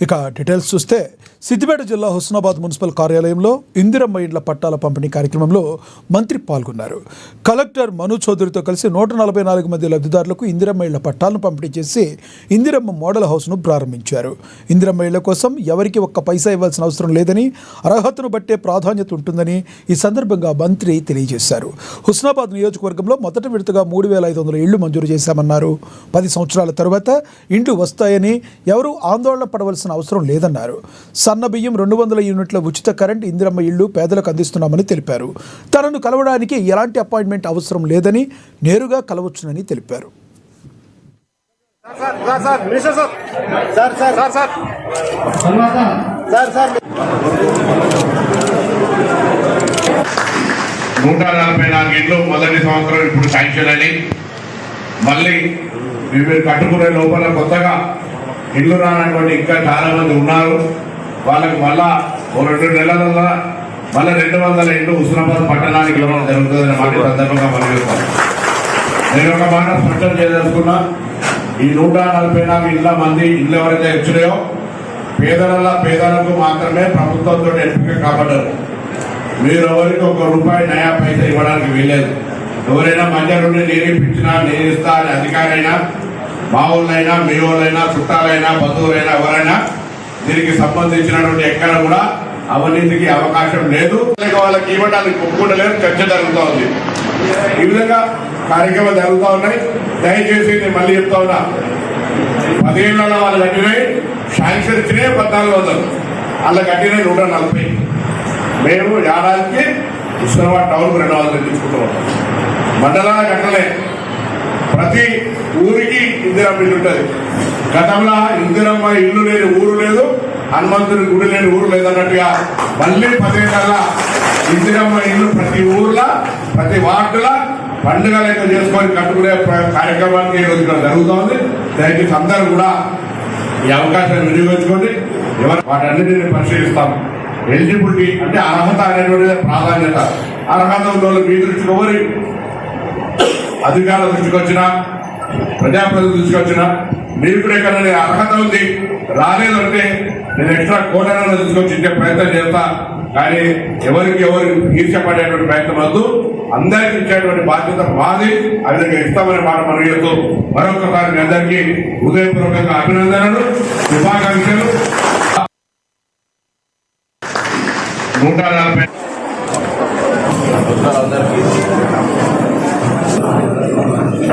ఇక డీటెయిల్స్ చూస్తే సిద్దిపేట జిల్లా హుస్నాబాద్ మున్సిపల్ కార్యాలయంలో ఇందిరమ్మ ఇండ్ల పట్టాల పంపిణీ కార్యక్రమంలో మంత్రి పాల్గొన్నారు. కలెక్టర్ మను చౌదరితో కలిసి 144 మంది లబ్ధిదారులకు ఇందిరమ్మ ఇళ్ల పట్టాలను పంపిణీ చేసి ఇందిరమ్మ మోడల్ హౌస్ను ప్రారంభించారు. ఇందిరమ్మ ఇళ్ల కోసం ఎవరికి ఒక్క పైసా ఇవ్వాల్సిన అవసరం లేదని, అర్హతను బట్టే ప్రాధాన్యత ఉంటుందని ఈ సందర్భంగా మంత్రి తెలియజేశారు. హుస్నాబాద్ నియోజకవర్గంలో మొదటి విడతగా 3500 ఇళ్లు మంజూరు చేశామన్నారు. 10 సంవత్సరాల తరువాత ఇండ్లు వస్తాయని, ఎవరూ ఆందోళన పడవలసిన అవసరం లేదన్నారు. సన్న బియ్యం 200 యూనిట్ల ఉచిత కరెంట్ ఇందిరమ్మ ఇళ్లు పేదలకు అందిస్తున్నామని తెలిపారు. తనను కలవడానికి ఎలాంటి అపాయింట్మెంట్ అవసరం లేదని, నేరుగా కలవచ్చునని తెలిపారు. నూట 44 ఇళ్ళు మొదటి సంవత్సరం ఇప్పుడు శాంక్షన్ అని, మళ్ళీ వీరు కట్టుకునే లోపల కొత్తగా ఇల్లు రానటువంటి ఇంకా చాలా మంది ఉన్నారు. వాళ్ళకి మళ్ళా 2 నెలల మళ్ళీ 200 ఇండ్లు హుస్నాబాద్ పట్టణానికి ఇవ్వడం జరుగుతుందని మాట సందర్భంగా పనిచేస్తాను. నేను ఒక మాట స్పష్టం చేయదలుచుకున్నా. ఈ 144 ఇళ్ళ మంది ఇళ్ళు ఎవరైతే వచ్చినాయో పేదలకు మాత్రమే ప్రభుత్వంతో ఎంపిక కాబడ్డారు. మీరు ఎవరికి ₹1 నయా పైసా ఇవ్వడానికి వీల్లేదు. ఎవరైనా మధ్య నుండి నేను ఇప్పించినా, నేను ఇస్తా అనే అధికారైనా, మా ఊళ్ళైనా, మీ ఊళ్ళైనా, చుట్టాలైనా, బంధువులైనా ఎవరైనా దీనికి సంబంధించినటువంటి ఎక్కడ కూడా అవినీతికి అవకాశం లేదు. వాళ్ళకి ఇవ్వడానికి ఒప్పుకుంటలేదు, చర్చ జరుగుతూ ఉంది. ఈ విధంగా కార్యక్రమాలు జరుగుతూ ఉన్నాయి. దయచేసి నేను మళ్ళీ చెప్తా ఉన్నా, 10 ఏళ్ళలో వాళ్ళు కట్టినాయి, శాంక్షన్ ఇచ్చినాయి 1400, వాళ్ళ కట్టినాయి 140. మేము ఏడాదికి హుస్నాబాద్ టౌన్ 200 తీసుకుంటూ ఉంటాం. మండలాల కట్టలే, ప్రతి ఊరికి ఇందిరమ్మ ఇల్లు ఉంటుంది. గతంలో ఇందిరమ్మ ఇల్లు లేని ఊరు లేదు, హనుమంతుని గుడి లేని ఊరు లేదన్నట్టుగా మళ్ళీ 10 ఏళ్ళ ఇందిరమ్మ ఇల్లు ప్రతి ఊర్లో, ప్రతి వార్డులో పండుగ లెక్క చేసుకొని కట్టుకునే కార్యక్రమానికి ఈరోజు ఇక్కడ జరుగుతోంది. దయచేసి అందరూ కూడా ఈ అవకాశాన్ని వినియోగించుకోండి. వాటన్నిటిని పరిశీలిస్తాం. ఎలిజిబిలిటీ అంటే అర్హత అనేటువంటిది ప్రాధాన్యత. అర్హత ఉన్న వాళ్ళు మీ దృష్టికి ఎవరి అధికారుల దృష్టికి వచ్చినా, ప్రజాప్రతినిధుల దృష్టికి వచ్చినా, మీరు కూడా ఎక్కడ అర్హత ఉంది రాలేదంటే నేను ఎక్స్ట్రా కోటలను తీసుకొచ్చి ఇచ్చే ప్రయత్నం చేస్తా. కానీ ఎవరికి ఈర్ష్యపడేటువంటి ప్రయత్నం వద్దు. అందరికి ఇచ్చేటువంటి బాధ్యత మాది. ఆ విధంగా ఇస్తామనే మాట మనం చేస్తూ మరొకసారి మీ అందరికీ హృదయపూర్వకంగా అభినందనలు, శుభాకాంక్షలు. 140